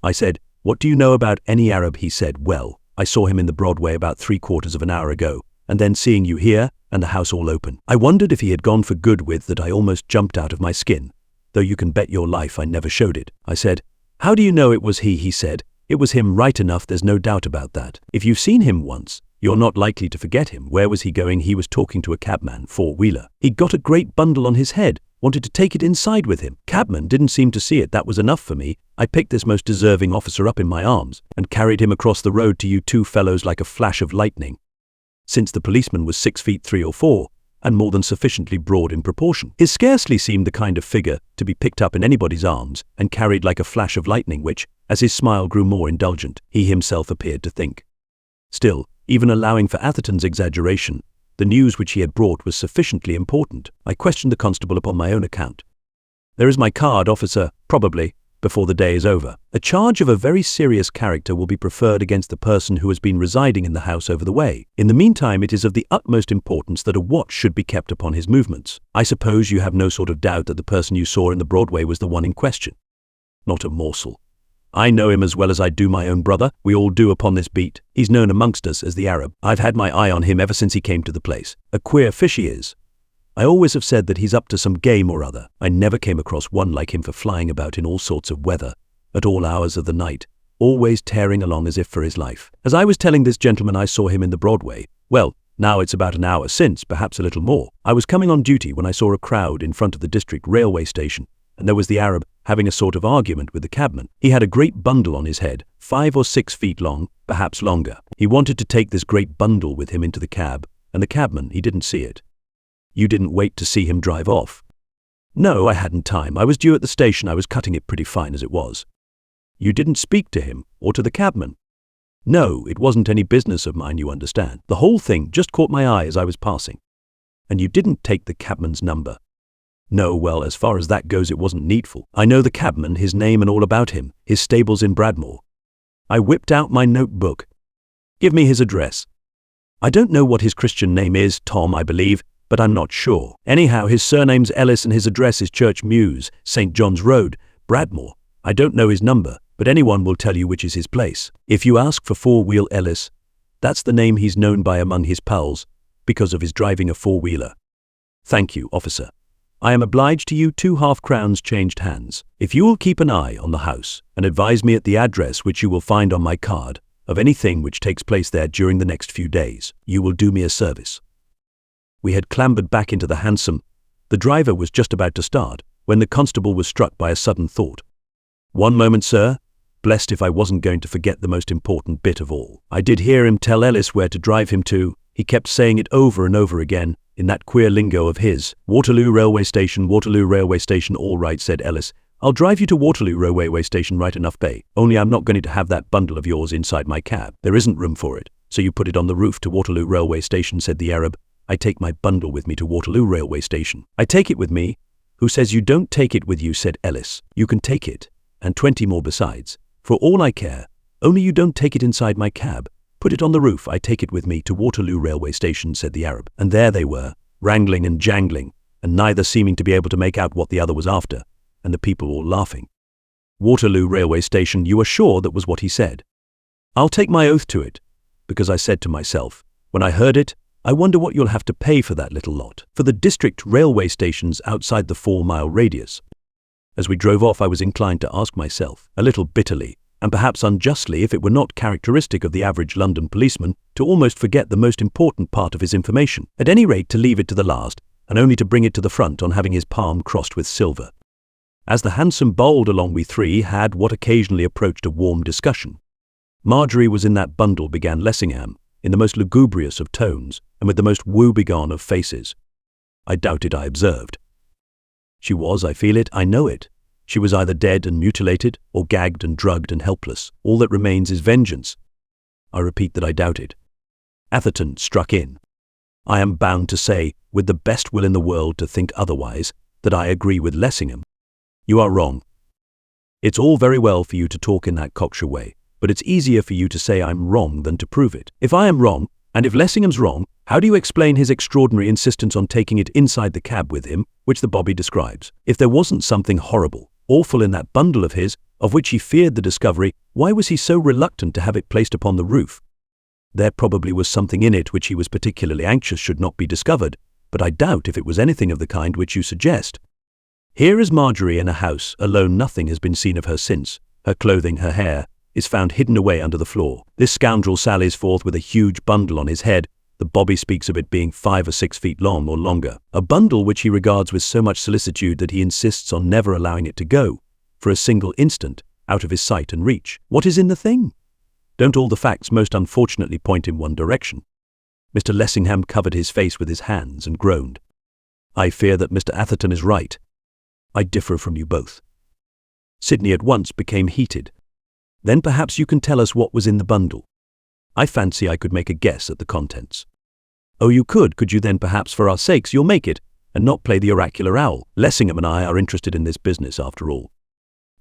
I said, What do you know about any Arab? He said, Well, I saw him in the Broadway about 3/4 of an hour ago, and then seeing you here, and the house all open. I wondered if he had gone for good with that. I almost jumped out of my skin, though you can bet your life I never showed it. I said, How do you know it was he? He said, It was him right enough, there's no doubt about that. If you've seen him once, you're not likely to forget him. Where was he going? He was talking to a cabman, four-wheeler. He'd got a great bundle on his head, wanted to take it inside with him. Cabman didn't seem to see it. That was enough for me. I picked this most deserving officer up in my arms and carried him across the road to you two fellows like a flash of lightning. Since the policeman was 6 feet 3 or 4, and more than sufficiently broad in proportion, he scarcely seemed the kind of figure to be picked up in anybody's arms and carried like a flash of lightning, which, as his smile grew more indulgent, he himself appeared to think. Still, even allowing for Atherton's exaggeration, the news which he had brought was sufficiently important. I questioned the constable upon my own account. There is my card, officer, probably, before the day is over. A charge of a very serious character will be preferred against the person who has been residing in the house over the way. In the meantime, it is of the utmost importance that a watch should be kept upon his movements. I suppose you have no sort of doubt that the person you saw in the Broadway was the one in question. Not a morsel. I know him as well as I do my own brother. We all do upon this beat. He's known amongst us as the Arab. I've had my eye on him ever since he came to the place. A queer fish he is. I always have said that he's up to some game or other. I never came across one like him for flying about in all sorts of weather, at all hours of the night, always tearing along as if for his life. As I was telling this gentleman I saw him in the Broadway, well, now it's about an hour since, perhaps a little more. I was coming on duty when I saw a crowd in front of the district railway station, and there was the Arab having a sort of argument with the cabman. He had a great bundle on his head, 5 or 6 feet long, perhaps longer. He wanted to take this great bundle with him into the cab, and the cabman, he didn't see it. You didn't wait to see him drive off? No, I hadn't time. I was due at the station. I was cutting it pretty fine as it was. You didn't speak to him or to the cabman? No, it wasn't any business of mine, you understand. The whole thing just caught my eye as I was passing. And you didn't take the cabman's number? No, well, as far as that goes, it wasn't needful. I know the cabman, his name and all about him, his stables in Bradmore. I whipped out my notebook. Give me his address. I don't know what his Christian name is, Tom, I believe, but I'm not sure. Anyhow, his surname's Ellis and his address is Church Mews, St. John's Road, Bradmore. I don't know his number, but anyone will tell you which is his place. If you ask for Four-Wheel Ellis, that's the name he's known by among his pals, because of his driving a four-wheeler. Thank you, officer. I am obliged to you. 2 half-crowns changed hands. If you will keep an eye on the house and advise me at the address which you will find on my card of anything which takes place there during the next few days, you will do me a service. We had clambered back into the hansom. The driver was just about to start when the constable was struck by a sudden thought. One moment, sir. Blessed if I wasn't going to forget the most important bit of all. I did hear him tell Ellis where to drive him to. He kept saying it over and over again in that queer lingo of his. Waterloo Railway Station, Waterloo Railway Station. All right, said Ellis. I'll drive you to Waterloo Railway Station right enough, Bay. Only I'm not going to have that bundle of yours inside my cab. There isn't room for it. So you put it on the roof to Waterloo Railway Station, said the Arab. I take my bundle with me to Waterloo Railway Station. I take it with me? Who says you don't take it with you, said Ellis. You can take it, and 20 more besides, for all I care. Only you don't take it inside my cab. Put it on the roof. I take it with me to Waterloo Railway Station, said the Arab. And there they were, wrangling and jangling, and neither seeming to be able to make out what the other was after, and the people all laughing. Waterloo Railway Station, you are sure that was what he said? I'll take my oath to it, because I said to myself, when I heard it, I wonder what you'll have to pay for that little lot, for the district railway stations outside the 4-mile radius. As we drove off, I was inclined to ask myself, a little bitterly, and perhaps unjustly, if it were not characteristic of the average London policeman to almost forget the most important part of his information, at any rate to leave it to the last, and only to bring it to the front on having his palm crossed with silver. As the hansom bowled along, we three had what occasionally approached a warm discussion. Marjorie was in that bundle, began Lessingham, in the most lugubrious of tones, and with the most woebegone of faces. I doubt it, I observed. She was, I feel it, I know it. She was either dead and mutilated, or gagged and drugged and helpless. All that remains is vengeance. I repeat that I doubt it. Atherton struck in. I am bound to say, with the best will in the world to think otherwise, that I agree with Lessingham. You are wrong. It's all very well for you to talk in that cocksure way, but it's easier for you to say I'm wrong than to prove it. If I am wrong, and if Lessingham's wrong, how do you explain his extraordinary insistence on taking it inside the cab with him, which the bobby describes? If there wasn't something horrible, awful in that bundle of his, of which he feared the discovery, why was he so reluctant to have it placed upon the roof? There probably was something in it which he was particularly anxious should not be discovered, but I doubt if it was anything of the kind which you suggest. Here is Marjorie in a house, alone. Nothing has been seen of her since. Her clothing, her hair, is found hidden away under the floor. This scoundrel sallies forth with a huge bundle on his head. The bobby speaks of it being 5 or 6 feet long or longer. A bundle which he regards with so much solicitude that he insists on never allowing it to go, for a single instant, out of his sight and reach. What is in the thing? Don't all the facts most unfortunately point in one direction? Mr. Lessingham covered his face with his hands and groaned. I fear that Mr. Atherton is right. I differ from you both. Sidney at once became heated. Then perhaps you can tell us what was in the bundle. I fancy I could make a guess at the contents. Oh, you could you then? Perhaps for our sakes you'll make it, and not play the oracular owl. Lessingham and I are interested in this business after all.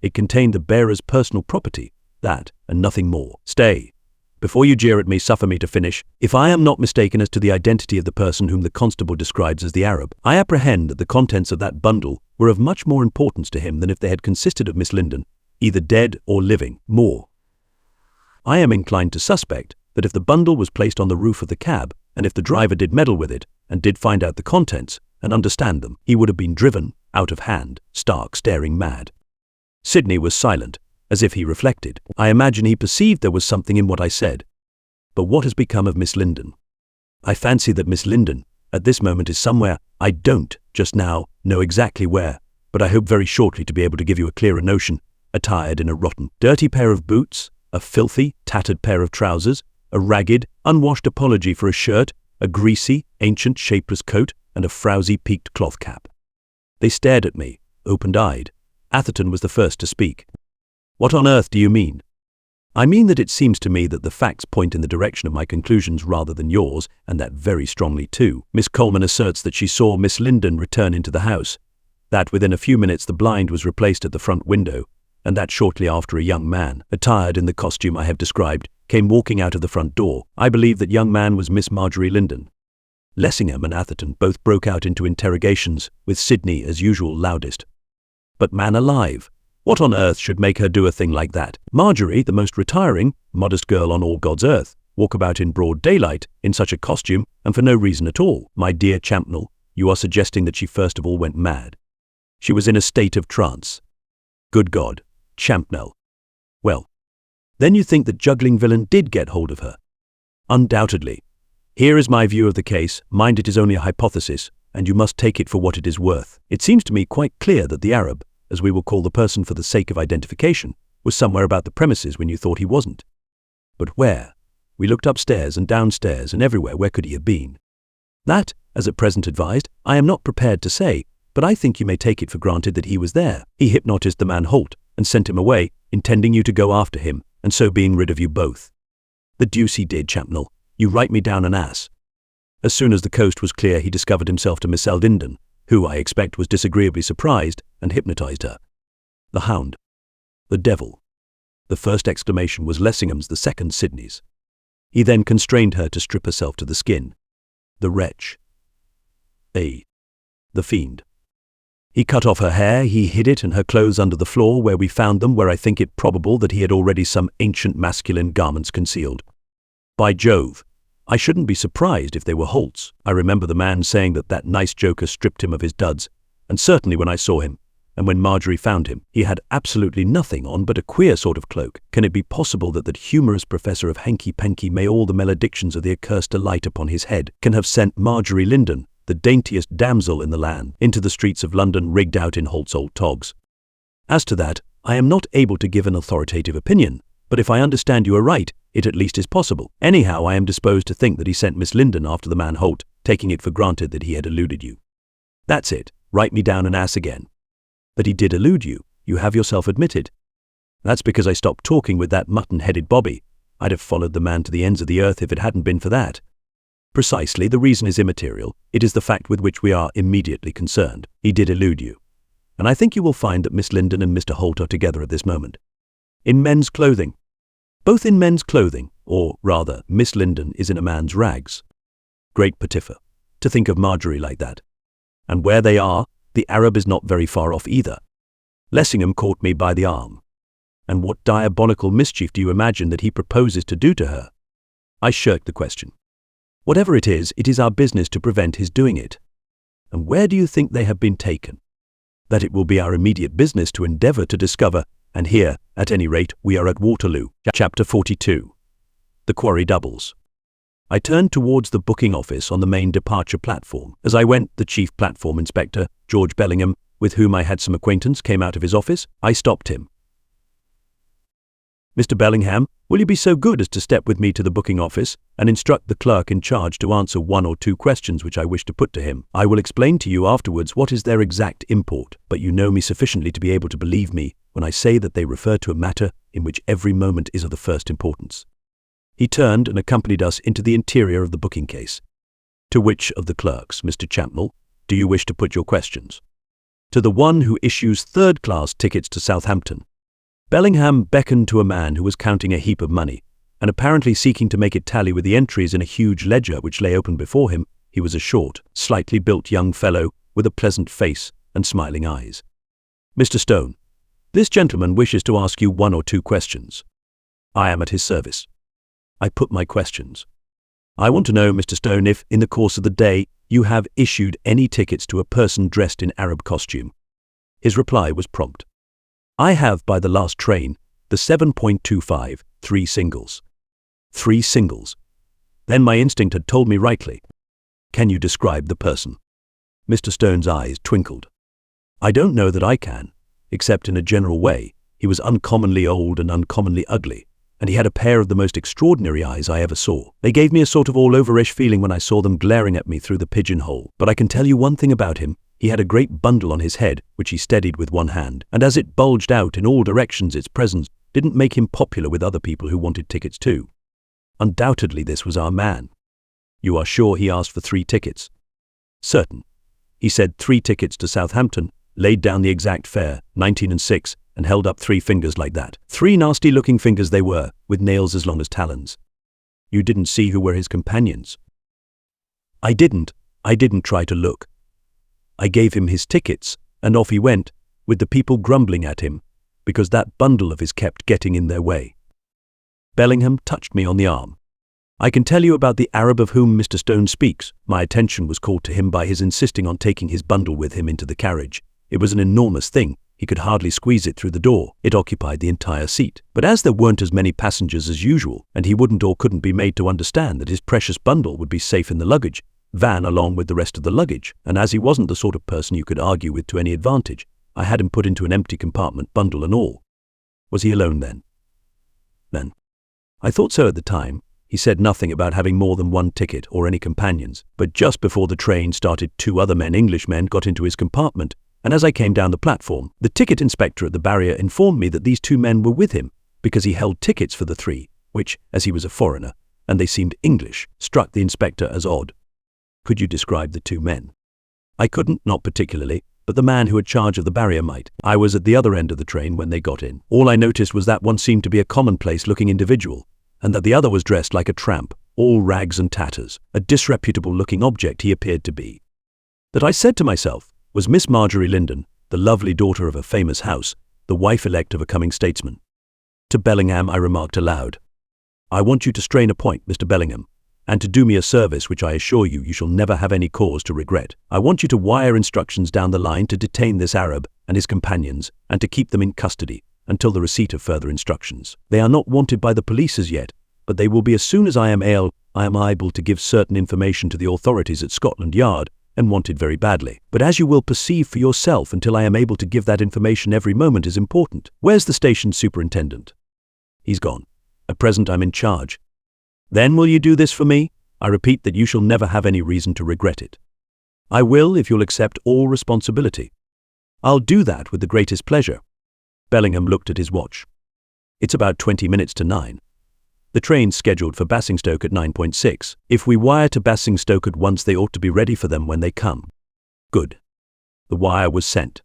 It contained the bearer's personal property, that, and nothing more. Stay. Before you jeer at me, suffer me to finish. If I am not mistaken as to the identity of the person whom the constable describes as the Arab, I apprehend that the contents of that bundle were of much more importance to him than if they had consisted of Miss Linden, either dead or living. More, I am inclined to suspect that if the bundle was placed on the roof of the cab, and if the driver did meddle with it, and did find out the contents, and understand them, he would have been driven, out of hand, stark, staring mad. Sidney was silent, as if he reflected. I imagine he perceived there was something in what I said. But what has become of Miss Linden? I fancy that Miss Linden, at this moment, is somewhere. I don't, just now, know exactly where, but I hope very shortly to be able to give you a clearer notion, attired in a rotten, dirty pair of boots, a filthy, tattered pair of trousers, a ragged, unwashed apology for a shirt, a greasy, ancient, shapeless coat, and a frowsy, peaked cloth cap. They stared at me, open-eyed. Atherton was the first to speak. What on earth do you mean? I mean that it seems to me that the facts point in the direction of my conclusions rather than yours, and that very strongly too. Miss Coleman asserts that she saw Miss Linden return into the house, that within a few minutes the blind was replaced at the front window, and that shortly after a young man, attired in the costume I have described, came walking out of the front door. I believe that young man was Miss Marjorie Linden. Lessingham and Atherton both broke out into interrogations, with Sidney as usual loudest. But man alive, what on earth should make her do a thing like that? Marjorie, the most retiring, modest girl on all God's earth, walk about in broad daylight, in such a costume, and for no reason at all. My dear Champnell, you are suggesting that she first of all went mad. She was in a state of trance. Good God, Champnell. Well, then you think that juggling villain did get hold of her? Undoubtedly. Here is my view of the case. Mind, it is only a hypothesis, and you must take it for what it is worth. It seems to me quite clear that the Arab, as we will call the person for the sake of identification, was somewhere about the premises when you thought he wasn't. But where? We looked upstairs and downstairs and everywhere. Where could he have been? That, as at present advised, I am not prepared to say, but I think you may take it for granted that he was there. He hypnotized the man Holt and sent him away, intending you to go after him, and so being rid of you both. The deuce he did, Champnell. You write me down an ass. As soon as the coast was clear, he discovered himself to Miss Linden, who, I expect, was disagreeably surprised, and hypnotized her. The hound. The devil. The first exclamation was Lessingham's, the second Sidney's. He then constrained her to strip herself to the skin. The wretch. The fiend. He cut off her hair, he hid it and her clothes under the floor where we found them, where I think it probable that he had already some ancient masculine garments concealed. By Jove, I shouldn't be surprised if they were Holt's. I remember the man saying that that nice joker stripped him of his duds, and certainly when I saw him, and when Marjorie found him, he had absolutely nothing on but a queer sort of cloak. Can it be possible that that humorous professor of hanky-panky, may all the maledictions of the accursed alight upon his head, can have sent Marjorie Linden, the daintiest damsel in the land, into the streets of London rigged out in Holt's old togs? As to that, I am not able to give an authoritative opinion, but if I understand you aright, it at least is possible. Anyhow, I am disposed to think that he sent Miss Linden after the man Holt, taking it for granted that he had eluded you. That's it. Write me down an ass again. That he did elude you, you have yourself admitted. That's because I stopped talking with that mutton-headed Bobby. I'd have followed the man to the ends of the earth if it hadn't been for that. Precisely, the reason is immaterial. It is the fact with which we are immediately concerned. He did elude you. And I think you will find that Miss Linden and Mr. Holt are together at this moment. In men's clothing. Both in men's clothing, or rather, Miss Linden is in a man's rags. Great Potiphar, to think of Marjorie like that. And where they are, the Arab is not very far off either. Lessingham caught me by the arm. And what diabolical mischief do you imagine that he proposes to do to her? I shirked the question. Whatever it is our business to prevent his doing it. And where do you think they have been taken? That it will be our immediate business to endeavour to discover, and here, at any rate, we are at Waterloo. Chapter 42. The Quarry Doubles. I turned towards the booking office on the main departure platform. As I went, the chief platform inspector, George Bellingham, with whom I had some acquaintance, came out of his office. I stopped him. Mr. Bellingham, will you be so good as to step with me to the booking office and instruct the clerk in charge to answer one or two questions which I wish to put to him? I will explain to you afterwards what is their exact import, but you know me sufficiently to be able to believe me when I say that they refer to a matter in which every moment is of the first importance. He turned and accompanied us into the interior of the booking case. To which of the clerks, Mr. Champnell, do you wish to put your questions? To the one who issues third-class tickets to Southampton, Bellingham beckoned to a man who was counting a heap of money, and apparently seeking to make it tally with the entries in a huge ledger which lay open before him. He was a short, slightly built young fellow with a pleasant face and smiling eyes. "Mr. Stone, this gentleman wishes to ask you 1 or 2 questions. I am at his service." I put my questions. "I want to know, Mr. Stone, if, in the course of the day, you have issued any tickets to a person dressed in Arab costume." His reply was prompt. "I have, by the last train, the 7.25, 3 singles. 3 singles. Then my instinct had told me rightly. Can you describe the person?" Mr. Stone's eyes twinkled. "I don't know that I can, except in a general way. He was uncommonly old and uncommonly ugly, and he had a pair of the most extraordinary eyes I ever saw. They gave me a sort of all-overish feeling when I saw them glaring at me through the pigeonhole. But I can tell you one thing about him. He had a great bundle on his head, which he steadied with one hand, and as it bulged out in all directions, its presence didn't make him popular with other people who wanted tickets too. Undoubtedly this was our man." "You are sure he asked for 3 tickets?" "Certain. He said 3 tickets to Southampton, laid down the exact fare, 19 and 6, and held up 3 fingers like that. 3 nasty-looking fingers they were, with nails as long as talons." "You didn't see who were his companions?" I didn't try to look. I gave him his tickets, and off he went, with the people grumbling at him, because that bundle of his kept getting in their way." Bellingham touched me on the arm. "I can tell you about the Arab of whom Mr. Stone speaks." My attention was called to him by his insisting on taking his bundle with him into the carriage. It was an enormous thing. He could hardly squeeze it through the door. It occupied the entire seat. But as there weren't as many passengers as usual, and he wouldn't or couldn't be made to understand that his precious bundle would be safe in the luggage van along with the rest of the luggage, and as he wasn't the sort of person you could argue with to any advantage, I had him put into an empty compartment, bundle and all. Was he alone then? I thought so at the time. He said nothing about having more than 1 ticket or any companions, but just before the train started 2 other men, Englishmen, got into his compartment, and as I came down the platform, the ticket inspector at the barrier informed me that these 2 men were with him because he held tickets for the 3, which, as he was a foreigner, and they seemed English, struck the inspector as odd. "Could you describe the 2 men?" I couldn't, not particularly, but the man who had charge of the barrier might. I was at the other end of the train when they got in. All I noticed was that one seemed to be a commonplace-looking individual, and that the other was dressed like a tramp, all rags and tatters. A disreputable-looking object he appeared to be. That I said to myself was Miss Marjorie Linden, the lovely daughter of a famous house, the wife-elect of a coming statesman. To Bellingham I remarked aloud, "I want you to strain a point, Mr. Bellingham, and to do me a service which I assure you shall never have any cause to regret. I want you to wire instructions down the line to detain this Arab and his companions and to keep them in custody until the receipt of further instructions. They are not wanted by the police as yet, but they will be as soon as I am able to give certain information to the authorities at Scotland Yard, and wanted very badly. But as you will perceive for yourself, until I am able to give that information, every moment is important. Where's the station superintendent?" "He's gone. At present I'm in charge." "Then will you do this for me? I repeat that you shall never have any reason to regret it." "I will, if you'll accept all responsibility." "I'll do that with the greatest pleasure." Bellingham looked at his watch. "It's about 20 minutes to 9. The train's scheduled for Basingstoke at 9.6. If we wire to Basingstoke at once, they ought to be ready for them when they come." Good. The wire was sent.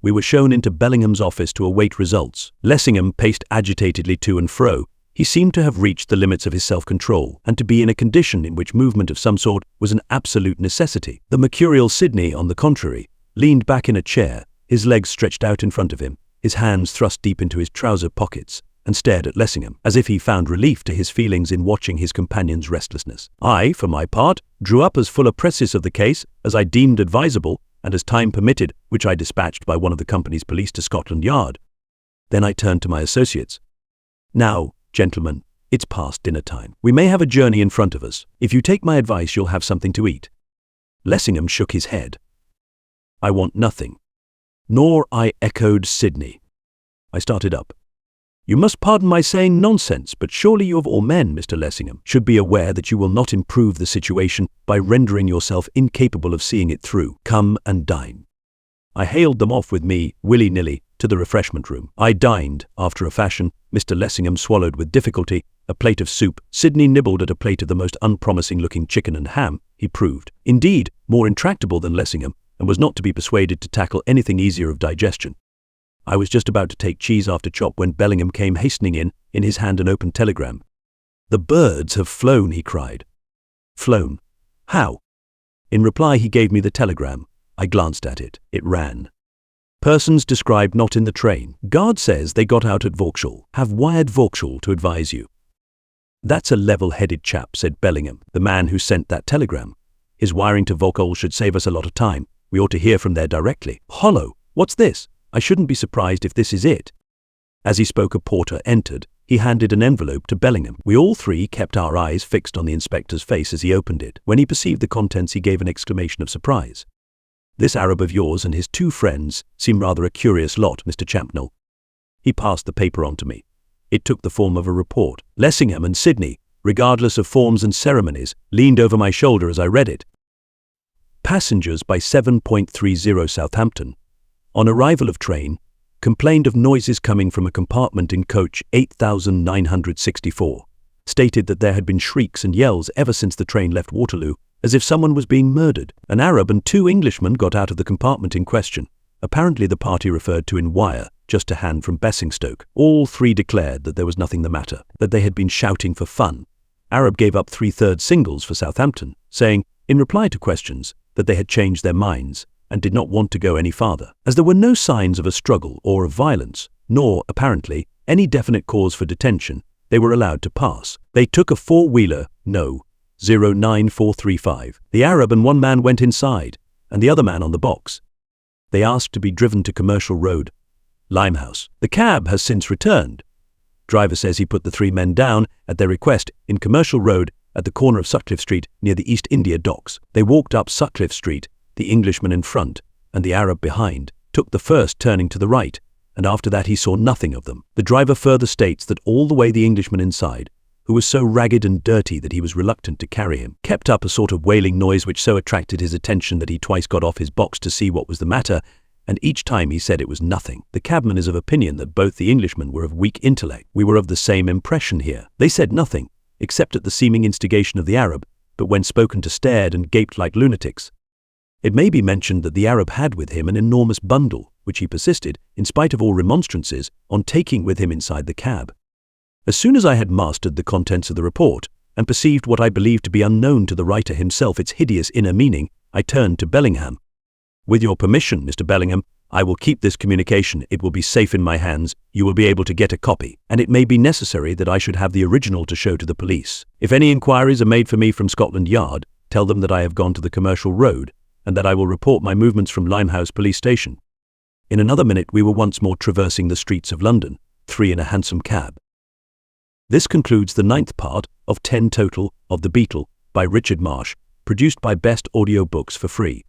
We were shown into Bellingham's office to await results. Lessingham paced agitatedly to and fro. He seemed to have reached the limits of his self-control, and to be in a condition in which movement of some sort was an absolute necessity. The mercurial Sidney, on the contrary, leaned back in a chair, his legs stretched out in front of him, his hands thrust deep into his trouser pockets, and stared at Lessingham, as if he found relief to his feelings in watching his companion's restlessness. I, for my part, drew up as full a precis of the case as I deemed advisable, and as time permitted, which I dispatched by one of the company's police to Scotland Yard. Then I turned to my associates. "Now, gentlemen, it's past dinner time. We may have a journey in front of us. If you take my advice, you'll have something to eat." Lessingham shook his head. "I want nothing." "Nor I," echoed Sidney. I started up. "You must pardon my saying nonsense, but surely you of all men, Mr. Lessingham, should be aware that you will not improve the situation by rendering yourself incapable of seeing it through. Come and dine." I hailed them off with me, willy-nilly, to the refreshment room. I dined, after a fashion. Mr. Lessingham swallowed with difficulty a plate of soup. Sidney nibbled at a plate of the most unpromising-looking chicken and ham. He proved, indeed, more intractable than Lessingham, and was not to be persuaded to tackle anything easier of digestion. I was just about to take cheese after chop when Bellingham came hastening in his hand an open telegram. "The birds have flown," he cried. "Flown? How?" In reply, he gave me the telegram. I glanced at it. It ran: "Persons described not in the train. Guard says they got out at Vauxhall. Have wired Vauxhall to advise you." "That's a level-headed chap," said Bellingham, the man who sent that telegram. "His wiring to Vauxhall should save us a lot of time. We ought to hear from there directly." "Hollow! What's this? I shouldn't be surprised if this is it." As he spoke, a porter entered. He handed an envelope to Bellingham. We all three kept our eyes fixed on the inspector's face as he opened it. When he perceived the contents, he gave an exclamation of surprise. "This Arab of yours and his 2 friends seem rather a curious lot, Mr. Champnell." He passed the paper on to me. It took the form of a report. Lessingham and Sydney, regardless of forms and ceremonies, leaned over my shoulder as I read it. Passengers by 7.30 Southampton. On arrival of train, complained of noises coming from a compartment in coach 8964. Stated that there had been shrieks and yells ever since the train left Waterloo, as if someone was being murdered. An Arab and 2 Englishmen got out of the compartment in question, apparently the party referred to in wire, just a hand from Basingstoke. All 3 declared that there was nothing the matter, that they had been shouting for fun. Arab gave up 3/3 singles for Southampton, saying, in reply to questions, that they had changed their minds and did not want to go any farther. As there were no signs of a struggle or of violence, nor, apparently, any definite cause for detention, they were allowed to pass. They took a 4-wheeler, No. 09435. The Arab and 1 man went inside, and the other man on the box. They asked to be driven to Commercial Road, Limehouse. The cab has since returned. Driver says he put the 3 men down, at their request, in Commercial Road at the corner of Sutcliffe Street near the East India Docks. They walked up Sutcliffe Street, the Englishman in front and the Arab behind, took the first turning to the right, and after that he saw nothing of them. The driver further states that all the way the Englishman inside, who was so ragged and dirty that he was reluctant to carry him, kept up a sort of wailing noise which so attracted his attention that he twice got off his box to see what was the matter, and each time he said it was nothing. The cabman is of opinion that both the Englishmen were of weak intellect. We were of the same impression here. They said nothing, except at the seeming instigation of the Arab, but when spoken to stared and gaped like lunatics. It may be mentioned that the Arab had with him an enormous bundle, which he persisted, in spite of all remonstrances, on taking with him inside the cab. As soon as I had mastered the contents of the report, and perceived what I believed to be unknown to the writer himself its hideous inner meaning, I turned to Bellingham. "With your permission, Mr. Bellingham, I will keep this communication. It will be safe in my hands. You will be able to get a copy, and it may be necessary that I should have the original to show to the police. If any inquiries are made for me from Scotland Yard, tell them that I have gone to the Commercial Road, and that I will report my movements from Limehouse Police Station." In another minute we were once more traversing the streets of London, 3 in a hansom cab. This concludes the 9th part of 10 total of The Beetle by Richard Marsh, produced by Best Audio Books for free.